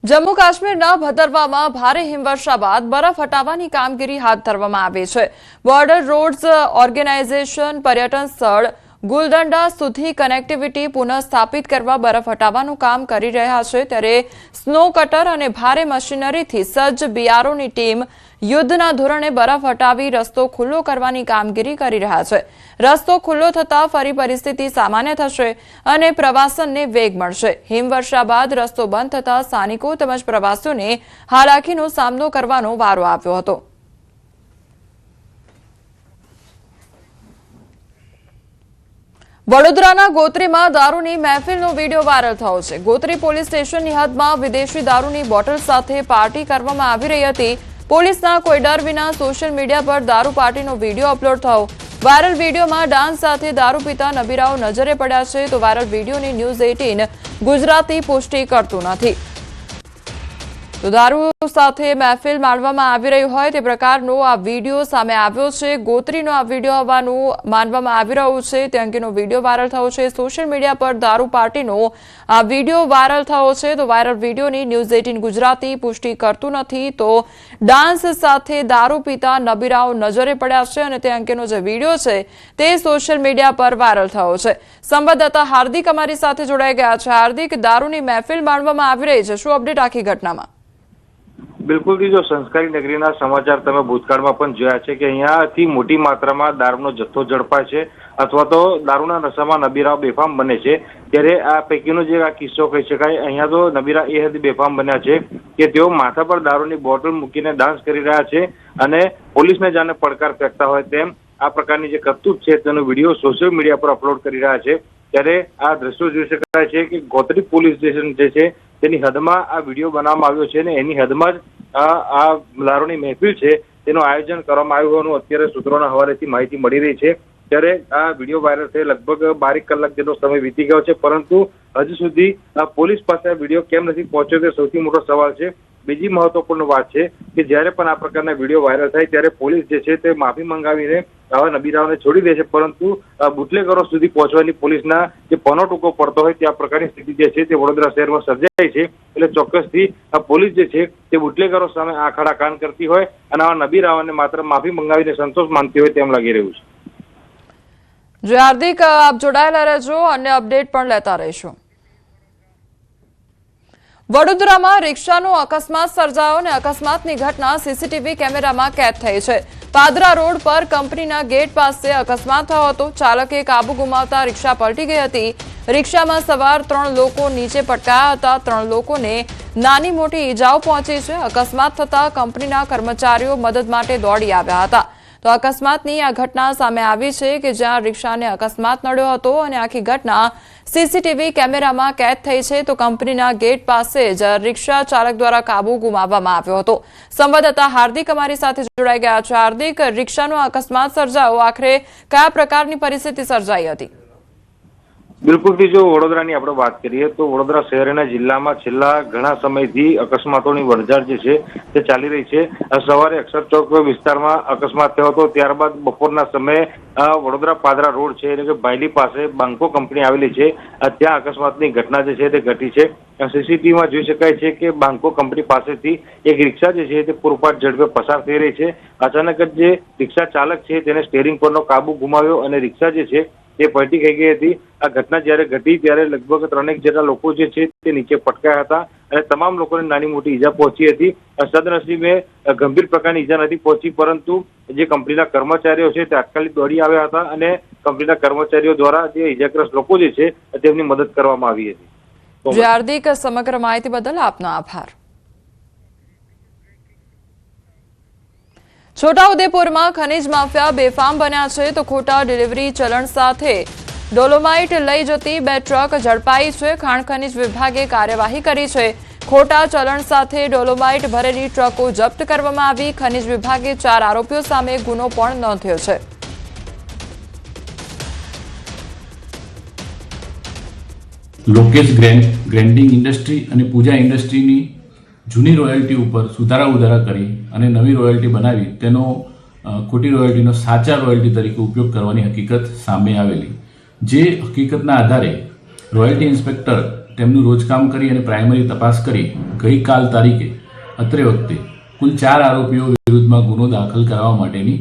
જમ્મુ કાશ્મીરના ભદરવામાં ભારે હિમવર્ષા બાદ બરફ હટાવવાની કામગીરી હાથ ધરવામાં આવી છે। બોર્ડર રોડ્સ ઓર્ગેનાઇઝેશન પર્યટન સ્થળ ગુલદંડા સુધી કનેક્ટિવિટી પુનઃસ્થાપિત કરવા બરફ હટાવવાનું કામ કરી રહ્યા છે, ત્યારે સ્નો કટર અને ભારે મશીનરીથી સજ્જ બીઆરઓની ટીમ યુદ્ધના ધોરણે બરફ હટાવી રસ્તો ખુલ્લો કરવાની કામગીરી કરી રહ્યા છે। રસ્તો ખુલ્લો થતાં ફરી પરિસ્થિતિ સામાન્ય થશે અને પ્રવાસનને વેગ મળશે। હિમવર્ષા બાદ રસ્તો બંધ થતાં સ્થાનિકો તેમજ પ્રવાસીઓને હાલાકીનો સામનો કરવાનો વારો આવ્યો હતો। વડોદરાના ગોત્રીમાં દારૂની મહેફિલનો વીડિયો વાયરલ થયો છે। ગોત્રી પોલીસ સ્ટેશનની હદમાં વિદેશી દારૂની બોટલ સાથે પાર્ટી કરવામાં આવી રહી હતી। પોલીસના કોઈ ડર વિના સોશિયલ મીડિયા પર દારૂ પાર્ટીનો વીડિયો અપલોડ થયો। વાયરલ વીડિયોમાં ડાન્સ સાથે દારૂ પીતા નબીરાઓ નજરે પડ્યા છે, તો વાયરલ વીડિયોની ન્યૂઝ 18 ગુજરાતી પુષ્ટિ કરતું નથી। તો દારૂ સાથે મહેફિલ માણવામાં આવી રહી હોય તે પ્રકારનો આ વીડિયો સામે આવ્યો છે। ગોત્રીનો આ વીડિયો હોવાનું માનવામાં આવી રહ્યું છે, તે અંગેનો વીડિયો વાયરલ થયો છે। સોશિયલ મીડિયા પર દારૂ પાર્ટીનો આ વીડિયો વાયરલ થયો છે, તો વાયરલ વીડિયોની ન્યૂઝ 18 ગુજરાતી પુષ્ટિ કરતું નથી। તો ડાન્સ સાથે દારૂ પીતા નબીરાઓ નજરે પડ્યા છે અને તે અંગેનો જે વીડિયો છે તે સોશિયલ મીડિયા પર વાયરલ થયો છે। સંવાદદાતા હાર્દિક અમારી સાથે જોડાઈ ગયા છે। હાર્દિક, દારૂની મહેફિલ માણવામાં આવી રહી છે, શું અપડેટ આખી ઘટનામાં? બિલકુલ જો સંસ્કારી નગરીના સમાચાર તમે ભૂતકાળમાં પણ જોયા છે કે અહીંયાથી મોટી માત્રામાં દારૂનો જથ્થો ઝડપાય છે અથવા તો દારૂના નશામાં નબીરાઓ બેફામ બને છે। ત્યારે આ પૈકીનો જે આ કિસ્સો કહી શકાય, અહીંયા તો નબીરા એ હદ બેફામ બન્યા છે કે તેઓ માથા પર દારૂની બોટલ મૂકીને ડાન્સ કરી રહ્યા છે અને પોલીસને જાણે પડકાર ફેંકતા હોય તેમ આ પ્રકારની જે કરતૂત છે તેનો વિડીયો સોશિયલ મીડિયા પર અપલોડ કરી રહ્યા છે। ત્યારે આ દ્રશ્યો જોઈ શકાય છે કે ગોત્રી પોલીસ સ્ટેશન જે છે તેની હદમાં આ વિડીયો બનાવવામાં આવ્યો છે અને એની હદમાં જ આ દારૂની મહેફિલ છે તેનું આયોજન કરવામાં આવ્યું હોવાનું અત્યારે સૂત્રોના હવાલેથી માહિતી મળી રહી છે। ત્યારે આ વિડીયો વાયરલ થઈ લગભગ 12 કલાક જેટલો સમય વીતી ગયો છે, પરંતુ હજુ સુધી પોલીસ પાસે આ વિડીયો કેમ નથી પહોંચ્યો તે સૌથી મોટો સવાલ છે। બીજી મહત્વપૂર્ણ વાત છે કે જ્યારે પણ આ પ્રકારના વિડીયો વાયરલ થાય ત્યારે પોલીસ જે છે તે માફી મંગાવીને આવા નબીરાઓને છોડી દે છે, પરંતુ બુટલેગરો સુધી પહોંચવાની પોલીસના જે પનો ટૂંકો પડતો હોય તે આ પ્રકારની સ્થિતિ જે છે તે વડોદરા શહેરમાં સર્જાય છે। એટલે ચોક્કસથી આ પોલીસ જે છે તે બુટલેગરો સામે આંખ આડા કાન કરતી હોય અને આવા નબીરાઓને માત્ર માફી મંગાવીને સંતોષ માનતી હોય તેમ લાગી રહ્યું છે। જે હાર્દિક, આપ જોડાયેલા રહેજો અને અપડેટ પણ લેતા રહીશું। વડોદરામાં રિક્ષાનો અકસ્માત સર્જાયો અને અકસ્માતની ઘટના સીસીટીવી કેમેરામાં કેદ થઈ છે। પાદરા રોડ પર કંપનીના ગેટ પાસે અકસ્માત થયો હતો। ચાલકે કાબુ ગુમાવતા રિક્ષા પલટી ગઈ હતી। રિક્ષામાં સવાર 3 લોકો નીચે પટકાયા હતા। 3 લોકોને નાની મોટી ઈજાઓ પહોંચી છે। અકસ્માત થતા કંપનીના કર્મચારીઓ મદદ માટે દોડી આવ્યા હતા। તો અકસ્માતની આ ઘટના સામે આવી છે કે જ્યાં રિક્ષાને અકસ્માત નડ્યો હતો અને આખી ઘટના સીસીટીવી કેમેરામાં કેદ થઈ છે। તો કંપનીના ગેટ પાસે જ રિક્ષા ચાલક દ્વારા કાબુ ગુમાવવામાં આવ્યો હતો। સંવાદદાતા હાર્દિક અમારી સાથે જોડાઈ ગયા છે। હાર્દિક, રિક્ષાનો અકસ્માત સર્જાયો, આખરે કયા પ્રકારની પરિસ્થિતિ સર્જાઈ હતી? બિલકુલ જો વડોદરાની આપણે વાત કરીએ તો વડોદરા શહેર અને જિલ્લામાં છેલ્લા ઘણા સમયથી અકસ્માતોની વણઝાર જે છે તે ચાલી રહી છે। સવારે અક્ષર ચોક વિસ્તારમાં અકસ્માત થયો હતો, ત્યારબાદ બપોરના સમયે વડોદરા પાદરા રોડ છે એટલે કે બાયલી પાસે બાંકો કંપની આવેલી છે ત્યાં અકસ્માતની ઘટના જે છે તે ઘટી છે। સીસીટીવીમાં જોઈ શકાય છે કે બાંકો કંપની પાસેથી એક રિક્ષા જે છે તે પૂરપાટ ઝડપે પસાર થઈ રહી છે। અચાનક જ જે રિક્ષા ચાલક છે તેને સ્ટીયરિંગ પરનો કાબુ ગુમાવ્યો અને રિક્ષા જે છે તે પલટી થઈ ગઈ હતી। આ ઘટના જ્યારે ઘટી ત્યારે લગભગ 3 જેટલા લોકો જે છે તે નીચે પટકાયા હતા અને તમામ લોકોને નાની મોટી ઈજા પહોંચી હતી। સદનસીબે ગંભીર પ્રકારની ઈજા નથી પહોંચી, પરંતુ જે કંપનીના કર્મચારીઓ છે તે તાત્કાલિક દોડી આવ્યા હતા અને કંપનીના કર્મચારીઓ દ્વારા જે ઈજાગ્રસ્ત લોકો જે છે તેમની મદદ કરવામાં આવી હતી। હાર્દિક, સમગ્ર માહિતી બદલ આપનો આભાર। છોટાઉદેપુરમાં ખનીજ માફિયા બેફામ બન્યા છે, તો ખોટા ડિલિવરી ચલણ સાથે ડોલોમાઇટ લઈ જતી 2 ટ્રક ઝડપાઈ છે। ખાણ ખનીજ વિભાગે કાર્યવાહી કરી છે। ખોટા ચલણ સાથે ડોલોમાઇટ ભરેલી ટ્રકો જપ્ત કરવામાં આવી। ખનીજ વિભાગે 4 આરોપીઓ સામે ગુનો પણ નોંધ્યો છે। લોકેશ ગ્રેન્ડિંગ ઇન્ડસ્ટ્રી અને પૂજા ઇન્ડસ્ટ્રીની જૂની રોયલ્ટી ઉપર સુધારા ઉધારા કરી અને નવી રોયલ્ટી બનાવી તેનો ખોટી રોયલ્ટીનો સાચા રોયલ્ટી તરીકે ઉપયોગ કરવાની હકીકત સામે આવેલી। જે હકીકતના આધારે રોયલ્ટી ઇન્સ્પેક્ટર તેમનું રોજકામ કરી અને પ્રાઇમરી તપાસ કરી ગઈકાલ તારીખે અત્રે વખતે કુલ 4 આરોપીઓ વિરુદ્ધમાં ગુનો દાખલ કરવા માટેની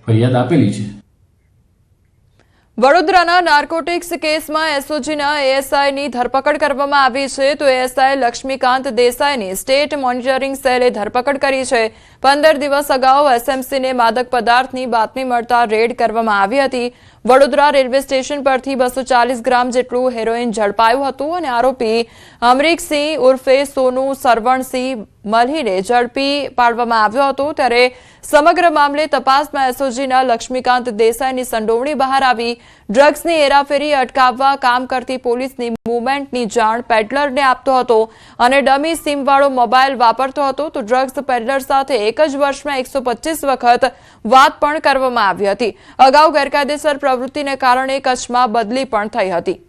ફરિયાદ આપેલી છે. વડોદરાના નાર્કોટિક્સ કેસમાં એસઓજીના એએસઆઈની ધરપકડ કરવામાં આવી છે. તો એએસઆઈ લક્ષ્મીકાંત દેસાઈની સ્ટેટ મોનિટરિંગ સેલે ધરપકડ કરી છે. 15 દિવસ અગાઉ એસએમસીને માદક પદાર્થની બાતમી મળતા રેડ કરવામાં આવી હતી. વડોદરા રેલવે સ્ટેશન પરથી 240 ગ્રામ જેટલું હેરોઇન ઝડપાયું હતું અને આરોપી અમરીકસિંહ ઉર્ફે સોનુ સરવણસિંહ મલ્હીને ઝડપી પાડવામાં આવ્યો હતો. ત્યારે સમગ્ર મામલે તપાસમાં એસઓજીના લક્ષ્મીકાંત દેસાઈની સંડોવણી બહાર આવી. ડ્રગ્સની હેરાફેરી અટકાવવા કામ કરતી પોલીસની મૂવમેન્ટની જાણ પેડલરને આપતો હતો અને ડમી સિમવાળો મોબાઈલ વાપરતો હતો. તો ડ્રગ્સ પેડલર સાથે એક જ વર્ષમાં 125 વખત વાત પણ કરવામાં આવી હતી. અગાઉ ગેરકાયદેસર પ્રવૃત્તિને કારણે કચ્છમાં બદલી પણ થઈ હતી.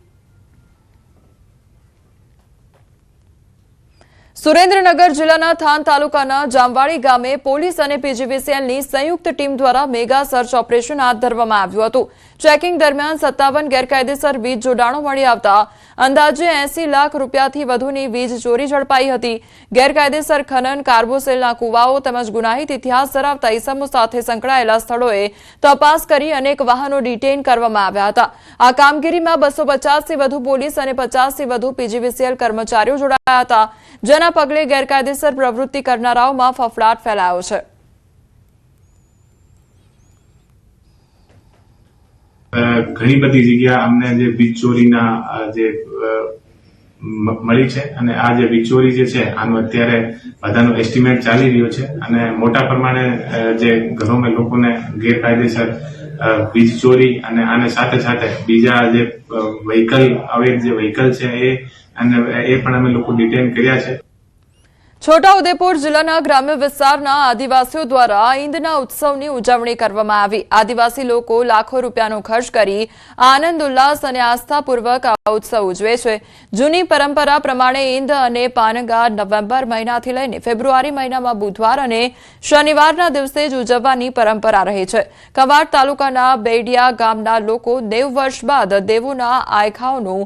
સુરેન્દ્રનગર જિલ્લાના થાન તાલુકાના જામવાડી ગામે પોલીસ અને પીજીવીસીએલની સંયુક્ત ટીમ દ્વારા મેગા સર્ચ ઓપરેશન હાથ ધરવામાં આવ્યું હતું. ચેકિંગ દરમિયાન 57 ગેરકાયદેસર વીજ જોડાણો મળી આવતા અંદાજે 80 લાખ રૂપિયાથી વધુની વીજ ચોરી ઝડપાઈ હતી. ગેરકાયદેસર ખનન, કાર્બોસેલના કુવાઓ તેમજ ગુનાહિત ઇતિહાસ ધરાવતા ઇસમો સાથે સંકળાયેલા સ્થળોએ તપાસ કરી અનેક વાહનો ડિટેઇન કરવામાં આવ્યા હતા. આ કામગીરીમાં 250થી વધુ પોલીસ અને 50થી વધુ પીજીવીસીએલ કર્મચારીઓ જોડાયા હતા. જેના પગલે ગેરકાયદેસર પ્રવૃત્તિ કરનારાઓમાં ફફડાટ ફેલાયો છે. ઘણી બધી જગ્યા અમને જે વીજ ચોરીના જે મળી છે અને આ જે વીજ ચોરી જે છે આનું અત્યારે બધાનો એસ્ટિમેટ ચાલી રહ્યો છે અને મોટા પ્રમાણે જે ઘરોમાં લોકોને ગેરકાયદેસર વીજ ચોરી અને આને સાથે સાથે બીજા જે વ્હીકલ અવૈધ જે વ્હીકલ છે એ પણ અમે લોકો ડિટેન કર્યા છે. છોટાઉદેપુર જિલ્લાના ગ્રામ્ય વિસ્તારના આદિવાસીઓ દ્વારા ઈંદના ઉત્સવની ઉજવણી કરવામાં આવી. આદિવાસી લોકો લાખો રૂપિયાનો ખર્ચ કરી આનંદ ઉલ્લાસ અને આસ્થાપૂર્વક આ ઉત્સવ ઉજવે છે. જૂની પરંપરા પ્રમાણે ઈંદ અને પાનગા નવેમ્બર મહિનાથી લઈને ફેબ્રુઆરી મહિનામાં બુધવાર અને શનિવારના દિવસે જ ઉજવવાની પરંપરા રહી છે. કવાંટ તાલુકાના બેડિયા ગામના લોકો 90 વર્ષ બાદ દેવોના આયખાઓનું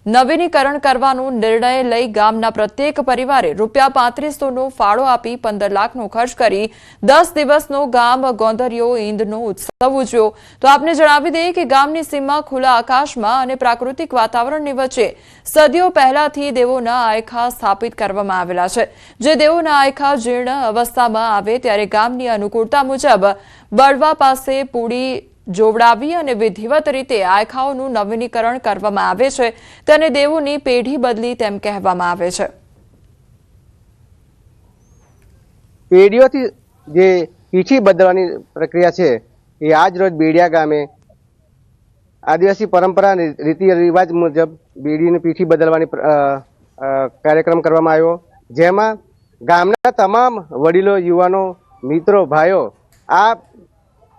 નવીનીકરણ કરવાનો નિર્ણય લઈ ગામના પ્રત્યેક પરિવારે ₹3500નો ફાળો આપી 15 લાખનો ખર્ચ કરી 10 દિવસનો ગામ ગોંધરીયો ઈંદનો ઉત્સવ ઉજવ્યો. તો આપને જણાવી દઈએ કે ગામની સીમમાં ખુલ્લા આકાશમાં અને પ્રાકૃતિક વાતાવરણની વચ્ચે સદીઓ પહેલાથી દેવોના આયખા સ્થાપિત કરવામાં આવેલા છે. જે દેવોના આયખા જીર્ણ અવસ્થામાં આવે ત્યારે ગામની અનુકૂળતા મુજબ બળવા પાસે પૂડી જોવડાવી અને વિધિવત રીતે આયખાઓનું નવીનીકરણ કરવામાં આવે છે. તેને દેવોની પેઢી બદલી તેમ કહેવામાં આવે છે. પેઢીઓથી જે પીઠી બદલવાની પ્રક્રિયા છે એ આજ રોજ બેડિયા ગામે આદિવાસી પરંપરા રીતિ રિવાજ મુજબ બેડીની પીઠી બદલવાની કાર્યક્રમ કરવામાં આવ્યો. જેમાં ગામના તમામ વડીલો, યુવાનો, મિત્રો, ભાઈઓ આ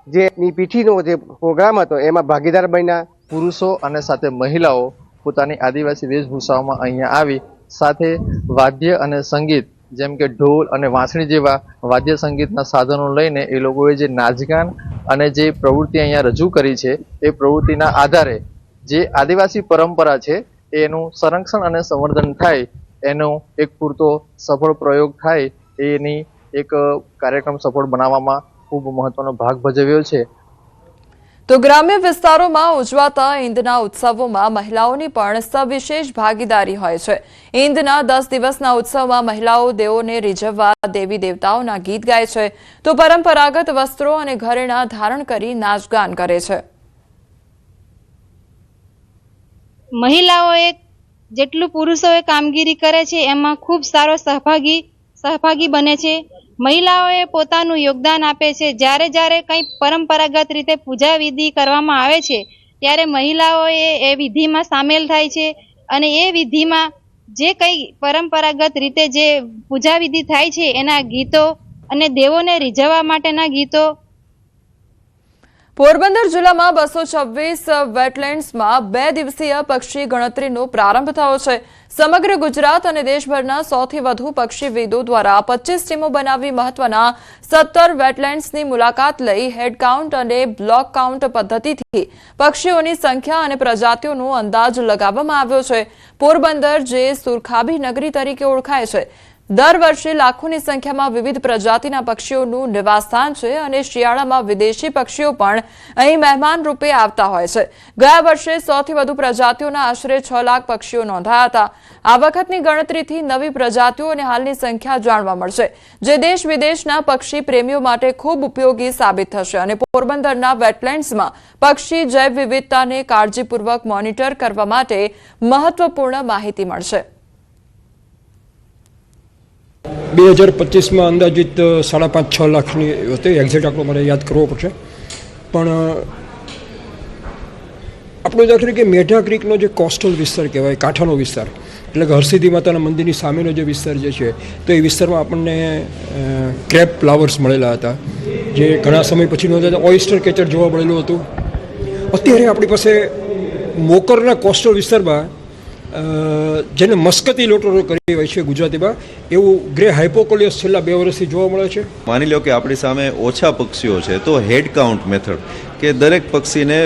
જે પીઠીનો જે પ્રોગ્રામ હતો એમાં ભાગીદાર બન્યા. પુરુષો અને સાથે મહિલાઓ પોતાની આદિવાસી વેશભૂષાઓમાં અહીંયા આવી સાથે વાદ્ય અને સંગીત જેમ કે ઢોલ અને વાંસળી જેવા વાદ્ય સંગીતના સાધનો લઈને એ લોકોએ જે નાચગાન અને જે પ્રવૃત્તિ અહીંયા રજૂ કરી છે એ પ્રવૃત્તિના આધારે જે આદિવાસી પરંપરા છે એનું સંરક્ષણ અને સંવર્ધન થાય એનો એક પૂરતો સફળ પ્રયોગ થાય એની એક કાર્યક્રમ સફળ બનાવવામાં ખૂબ મહત્વનો ભાગ ભજવ્યો છે. તો ગ્રામ્ય વિસ્તારોમાં ઉજવાતા ઈંદના ઉત્સવોમાં મહિલાઓની પણ સવિશેષ ભાગીદારી હોય છે. ઈંદના 10 દિવસના ઉત્સવમાં મહિલાઓ દેવોને રીઝવવા દેવી દેવતાઓના ગીત ગાય છે. તો પરંપરાગત વસ્ત્રો અને ઘરેણાં ધારણ કરી નાચગાન કરે છે. મહિલાઓએ જેટલું પુરુષોએ કામગીરી કરે છે એમાં ખૂબ સારો સહભાગી બને છે. મહિલાઓએ પોતાનું યોગદાન આપે છે. જ્યારે જ્યારે કંઈ પરંપરાગત રીતે પૂજા વિધિ કરવામાં આવે છે ત્યારે મહિલાઓએ એ વિધિમાં સામેલ થાય છે અને એ વિધિમાં જે કંઈ પરંપરાગત રીતે જે પૂજા વિધિ થાય છે એના ગીતો અને દેવોને રીઝવવા માટેના ગીતો. પોરબંદર જિલ્લામાં 226 વેટલેન્ડ્સમાં 2 દિવસીય પક્ષી ગણતરીનો પ્રારંભ થયો છે. સમગ્ર ગુજરાત અને દેશભરના 100થી વધુ પક્ષીવિદો દ્વારા 25 ટીમો બનાવી મહત્વના 17 વેટલેન્ડ્સની મુલાકાત લઈ હેડ કાઉન્ટ અને બ્લોક કાઉન્ટ પદ્ધતિથી પક્ષીઓની સંખ્યા અને પ્રજાતિઓનો અંદાજ લગાવવામાં આવ્યો છે. પોરબંદર જે સુરખાબી નગરી તરીકે ઓળખાય છે, દર વર્ષે લાખોની સંખ્યામાં વિવિધ પ્રજાતિના પક્ષીઓનું નિવાસસ્થાન છે અને શિયાળામાં વિદેશી પક્ષીઓ પણ અહીં મહેમાન રૂપે આવતા હોય છે. ગયા વર્ષે 100થી વધુ પ્રજાતિઓના આશરે 6 લાખ પક્ષીઓ નોંધાયા હતા. આ વખતની ગણતરીથી નવી પ્રજાતિઓ અને હાલની સંખ્યા જાણવા મળશે, જે દેશ વિદેશના પક્ષી પ્રેમીઓ માટે ખૂબ ઉપયોગી સાબિત થશે અને પોરબંદરના વેટલેન્ડ્સમાં પક્ષી જૈવ વિવિધતાને કાળજીપૂર્વક મોનિટર કરવા માટે મહત્વપૂર્ણ માહિતી મળશે. 2025માં અંદાજિત 5.5-6 લાખની હતી. એક્ઝેક્ટ આંકડો મને યાદ કરવો પડશે. પણ આપણો દાખલા કે મેઢા ક્રીકનો જે કોસ્ટલ વિસ્તાર કહેવાય, કાંઠાનો વિસ્તાર, એટલે કે હરસિદ્ધિ માતાના મંદિરની સામેનો જે વિસ્તાર જે છે, તો એ વિસ્તારમાં આપણને ક્રેબ ફ્લાવર્સ મળેલા હતા, જે ઘણા સમય પછી નહોતા. ઓઇસ્ટર કેચર જોવા મળેલું હતું. અત્યારે આપણી પાસે મોકરના કોસ્ટલ વિસ્તારમાં જેને મસ્કતી લોટરો કરી હોય છે ગુજરાતીમાં, એવું ગ્રે હાઇપોકોલિયસ છેલ્લા 2 વર્ષથી જોવા મળે છે. માની લો કે આપણી સામે ઓછા પક્ષીઓ છે, તો હેડ કાઉન્ટ મેથડ કે દરેક પક્ષીને